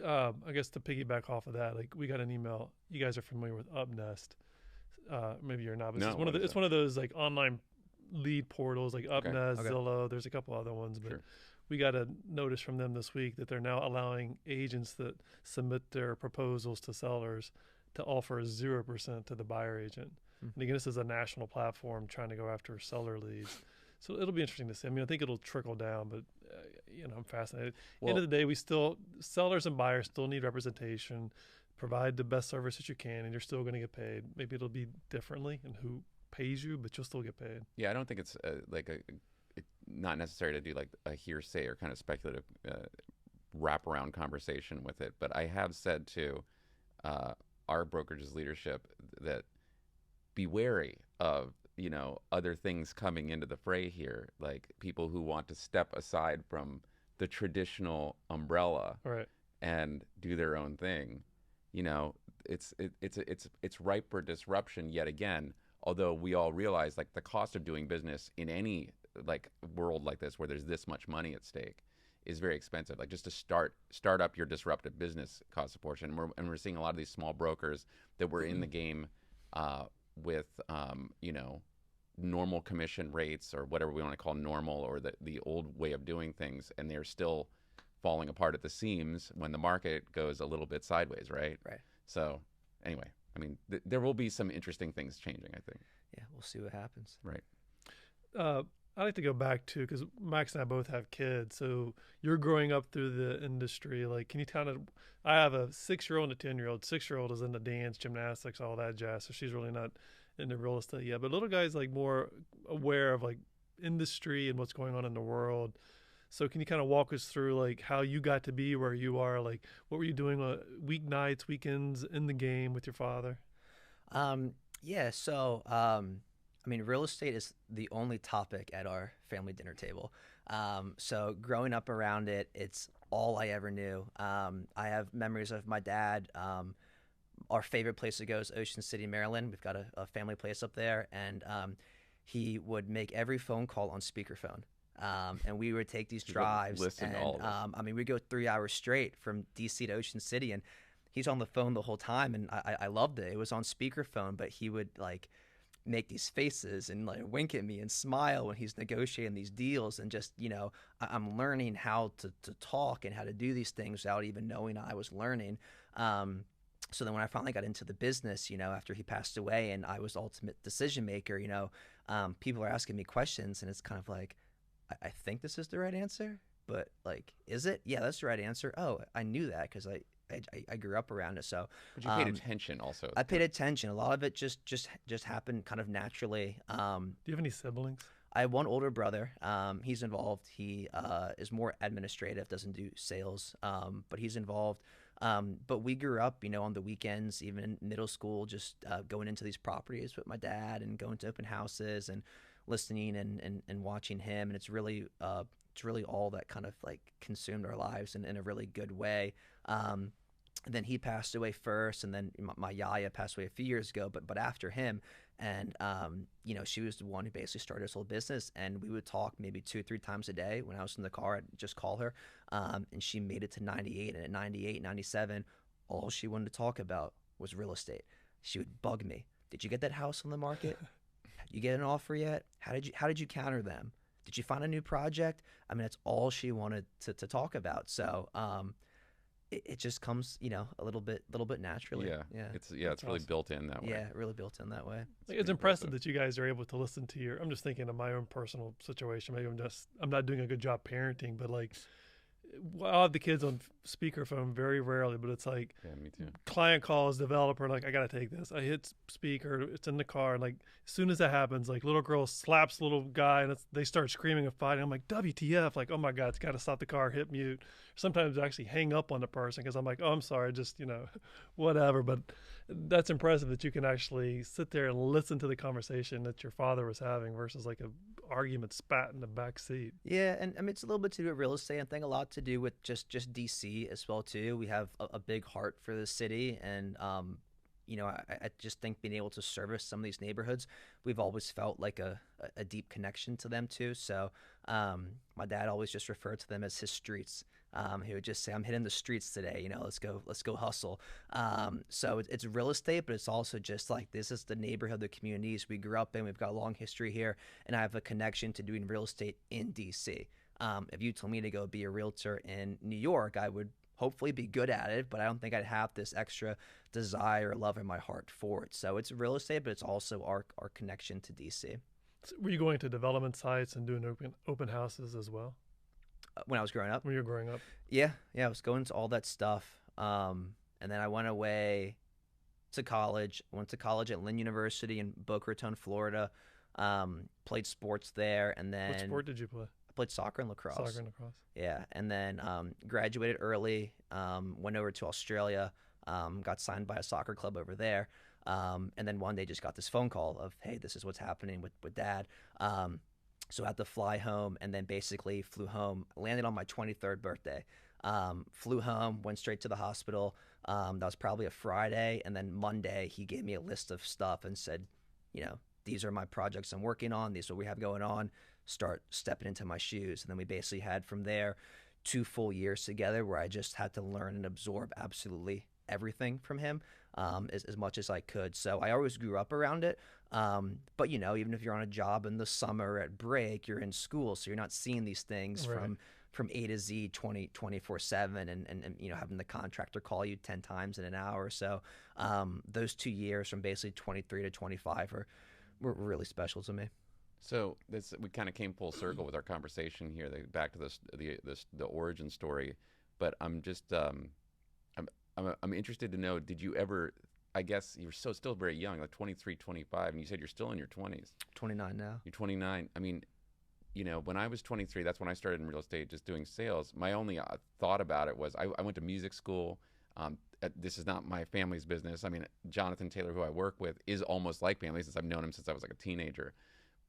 I guess to piggyback off of that, like, we got an email. You guys are familiar with UpNest. Maybe you're not, but No, it's one of what is it's that? one of those like online lead portals like Okay, UpNest, okay. Zillow. There's a couple other ones, but Sure. we got a notice from them this week that they're now allowing agents that submit their proposals to sellers to offer 0% to the buyer agent. And again, this is a national platform trying to go after seller leads. So it'll be interesting to see. I mean, I think it'll trickle down, but you know, I'm fascinated. Well- End of the day, we still, sellers and buyers still need representation. Provide the best service that you can, and you're still going to get paid. Maybe it'll be differently in who pays you, but you'll still get paid. Yeah, I don't think it's not necessary to do like a hearsay or kind of speculative wraparound conversation with it. But I have said to our brokerage's leadership that be wary of, you know, other things coming into the fray here, like people who want to step aside from the traditional umbrella Right. and do their own thing. You know, it's ripe for disruption yet again. Although we all realize, like, the cost of doing business in any like world like this where there's this much money at stake is very expensive. Like, just to start up your disruptive business costs a fortune. And we're seeing a lot of these small brokers that were in the game with you know, normal commission rates or whatever we want to call normal, or the old way of doing things, and they're still falling apart at the seams when the market goes a little bit sideways, right? Right. So anyway, I mean, there will be some interesting things changing, I think. Yeah, we'll see what happens. Right. I like to go back to, because Max and I both have kids. So you're growing up through the industry. Like, can you kind of? I have a 6-year-old and a 10-year-old. 6-year-old is into dance, gymnastics, all that jazz. So she's really not into real estate yet. But little guy's like more aware of like industry and what's going on in the world. So can you kind of walk us through like how you got to be where you are? Like, what were you doing weeknights, weekends in the game with your father? Yeah, so I mean, real estate is the only topic at our family dinner table. So growing up around it, it's all I ever knew. I have memories of my dad. Our favorite place to go is Ocean City, Maryland. We've got a family place up there, and he would make every phone call on speakerphone. And we would take these drives. Listen to all of us. I mean, we go 3 hours straight from DC to Ocean City, and he's on the phone the whole time, and I loved it. It was on speakerphone, but he would like make these faces and like wink at me and smile when he's negotiating these deals, and just, you know, I'm learning how to talk and how to do these things without even knowing I was learning. So then when I finally got into the business, you know, after he passed away and I was the ultimate decision maker, you know, people are asking me questions, and it's kind of like, I think this is the right answer, but like, is it? Yeah, that's the right answer. Oh, I knew that because I grew up around it. So, But you paid attention also. I paid attention. A lot of it just happened kind of naturally. Do you have any siblings? I have one older brother. He's involved. He is more administrative, doesn't do sales, but he's involved. But we grew up, you know, on the weekends, even in middle school, just going into these properties with my dad and going to open houses and listening and watching him. And it's really all that kind of like consumed our lives in a really good way. And then he passed away first, and then my yaya passed away a few years ago, but after him. And, you know, she was the one who basically started this whole business, and we would talk maybe 2 or 3 times a day. When I was in the car, I'd just call her, and she made it to 98. And at 98, 97, all she wanted to talk about was real estate. She would bug me. Did you get that house on the market? You get an offer yet? How did you counter them? Did you find a new project? I mean, that's all she wanted to talk about. So, it just comes, a little bit naturally. Yeah. Yeah. It's That's really awesome. built in that way. Yeah, really built in that way. Like, pretty it's impressive impressive. that you guys are able to listen to I'm just thinking of my own personal situation. Maybe I'm not doing a good job parenting, but like, I'll have the kids on speakerphone very rarely, but it's like Yeah, me too. client calls, developer, like, I got to take this. I hit speaker, it's in the car. Like, as soon as that happens, like, little girl slaps little guy and they start screaming and fighting. I'm like, WTF? Like, oh my God, it's got to stop the car, hit mute. Sometimes I actually hang up on the person because I'm like, oh, I'm sorry, just, whatever. But that's impressive that you can actually sit there and listen to the conversation that your father was having versus like a argument spat in the back seat. Yeah, and I mean, it's a little bit to do with real estate. I think a lot to do with just DC as well too. We have a big heart for the city, and I just think being able to service some of these neighborhoods, we've always felt like a deep connection to them too. So my dad always just referred to them as his streets. He would just say, "I'm hitting the streets today. Let's go hustle." So it's real estate, but it's also just like, this is the neighborhood, the communities we grew up in. We've got a long history here, and I have a connection to doing real estate in DC. If you told me to go be a realtor in New York, I would hopefully be good at it, but I don't think I'd have this extra desire or love in my heart for it. So it's real estate, but it's also our connection to DC. So were you going to development sites and doing open houses as well When I was growing up, when you were growing up? yeah, I was going to all that stuff. And then I went away to college. I went to college at Lynn University in Boca Raton, Florida. Played sports there, and then What sport did you play? I played soccer and lacrosse. Soccer and lacrosse. Yeah, and then graduated early. Went over to Australia. Got signed by a soccer club over there. And then one day just got this phone call of, "Hey, this is what's happening with Dad." So I had to fly home, and then basically flew home. Landed on my 23rd birthday. Flew home, went straight to the hospital. That was probably a Friday, and then Monday he gave me a list of stuff and said, these are my projects I'm working on. These are what we have going on. Start stepping into my shoes. And then we basically had from there 2 full years together where I just had to learn and absorb absolutely everything from him, as much as I could. So I always grew up around it. But even if you're on a job in the summer at break, you're in school, so you're not seeing these things Right. from A to Z 24/7, and having the contractor call you 10 times in an hour. So those 2 years from basically 23 to 25 were really special to me. So we kind of came full circle with our conversation here, back to the origin story. But I'm just I'm interested to know, did you ever? I guess you were still very young, like 23, 25, and you said you're still in your 20s. 29 now. You're 29. I mean, when I was 23, that's when I started in real estate, just doing sales. My only thought about it was I went to music school. This is not my family's business. I mean, Jonathan Taylor, who I work with, is almost like family since I've known him since I was like a teenager.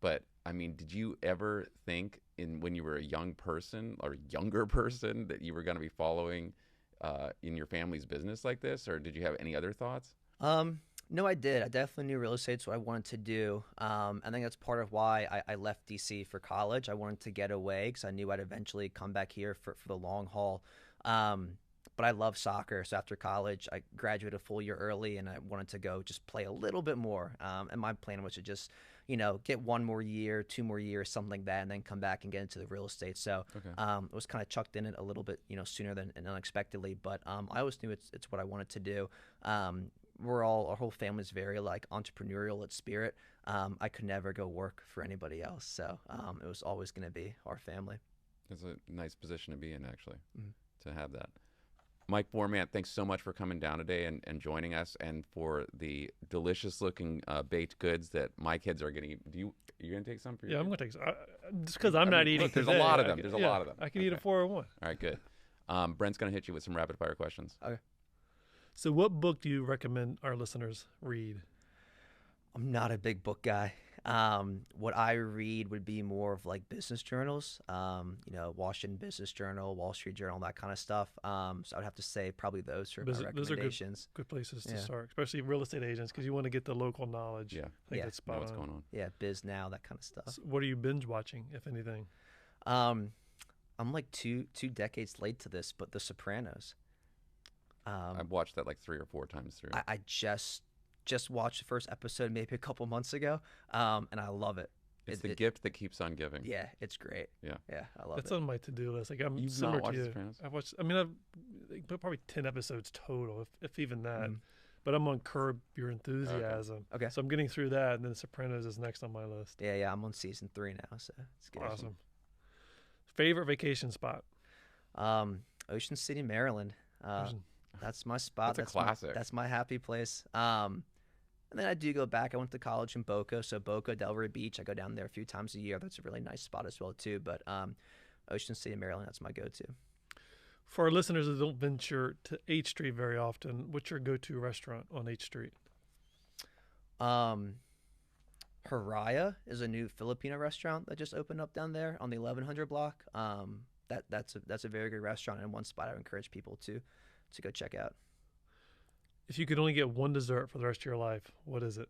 But I mean, did you ever think when you were a young person or younger person that you were going to be following in your family's business like this, or did you have any other thoughts? No, I did. I definitely knew real estate's what I wanted to do. I think that's part of why I left DC for college. I wanted to get away because I knew I'd eventually come back here for the long haul. But I love soccer. So after college, I graduated a full year early, and I wanted to go just play a little bit more. And my plan was to just, get 1 more year, 2 more years, something like that, and then come back and get into the real estate. So Okay. it was kind of chucked in it a little bit, sooner than and unexpectedly. But I always knew it's what I wanted to do. Our whole family's very like entrepreneurial at spirit. I could never go work for anybody else. So it was always going to be our family. It's a nice position to be in, actually, Mhm. to have that. Mike Formant, thanks so much for coming down today and joining us, and for the delicious-looking baked goods that my kids are going to eat. Are you going to take some for your Yeah, I'm kids? going to take some. Just because I'm not eating look, there's today, a lot of I them. can- There's a yeah, lot of them. I can eat a Okay. 401. All right, good. Brent's going to hit you with some rapid-fire questions. Okay. So what book do you recommend our listeners read? I'm not a big book guy. What I read would be more of like business journals, Washington Business Journal, Wall Street Journal, that kind of stuff. So I would have to say probably those are my Those are recommendations. good places to Yeah. start, especially real estate agents, because you want to get the local knowledge. Yeah. I think Yeah. that's Know spot what's on. going on. Yeah, Biz Now, that kind of stuff. So what are you binge watching, if anything? I'm like two decades late to this, but The Sopranos. I've watched that like 3 or 4 times through. I just watched the first episode maybe a couple months ago, and I love it. It's the gift that keeps on giving. Yeah, it's great. Yeah. Yeah, I love It's it. on my to-do list. Like I'm You've similar not watched to you. Sopranos? I've watched. I mean, I've probably 10 episodes total, if even that. Mm. But I'm on Curb Your Enthusiasm. Okay. So I'm getting through that, and then Sopranos is next on my list. Yeah, I'm on season 3 now, so it's good. Awesome. Favorite vacation spot? Ocean City, Maryland. That's my spot. That's a classic. That's my happy place. And then I do go back. I went to college in Boca, so Boca, Delray Beach. I go down there a few times a year. That's a really nice spot as well too. But Ocean City, Maryland, that's my go-to. For our listeners that don't venture to H Street very often, what's your go-to restaurant on H Street? Haraya is a new Filipino restaurant that just opened up down there on the 1100 block. That's a very good restaurant and one spot I would encourage people to go check out. If you could only get one dessert for the rest of your life, what is it?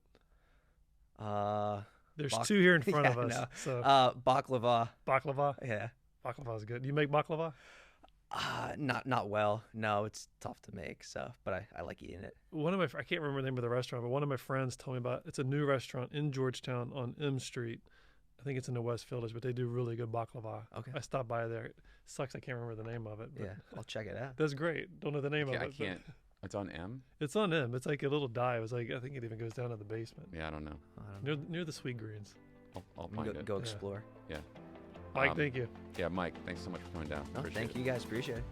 There's two here in front of us. No. So Baklava. baklava. Yeah. Baklava is good. Do you make baklava? Not well. No, it's tough to make. So, but I like eating it. I can't remember the name of the restaurant, but one of my friends told me about. It's a new restaurant in Georgetown on M Street. I think it's in the West Village, but they do really good baklava. Okay. I stopped by there. It sucks I can't remember the name of it. But Yeah, I'll check it out. that's great. Don't know the name of it. I but can't. It's on M? It's on M. It's like a little dive. It's like I think it even goes down to the basement Yeah, I don't know. I don't know. near the Sweet Greens. I'll I'm find gonna it. go Yeah. explore. Mike, thank you. Yeah, Mike, thanks so much for coming down. No, Appreciate thank it. you guys. Appreciate it.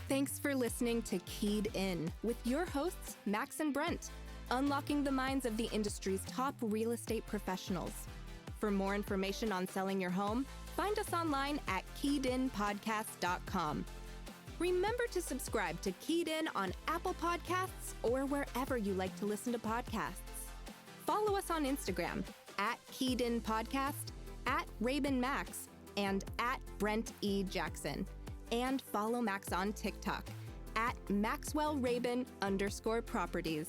Thanks for listening to Keyed In with your hosts, Max and Brent, unlocking the minds of the industry's top real estate professionals. For more information on selling your home, find us online at keyedinpodcast.com. Remember to subscribe to Keyed In on Apple Podcasts or wherever you like to listen to podcasts. Follow us on Instagram at Keyed In Podcast, at Rabin Max, and at Brent E. Jackson. And follow Max on TikTok at MaxwellRabin_properties.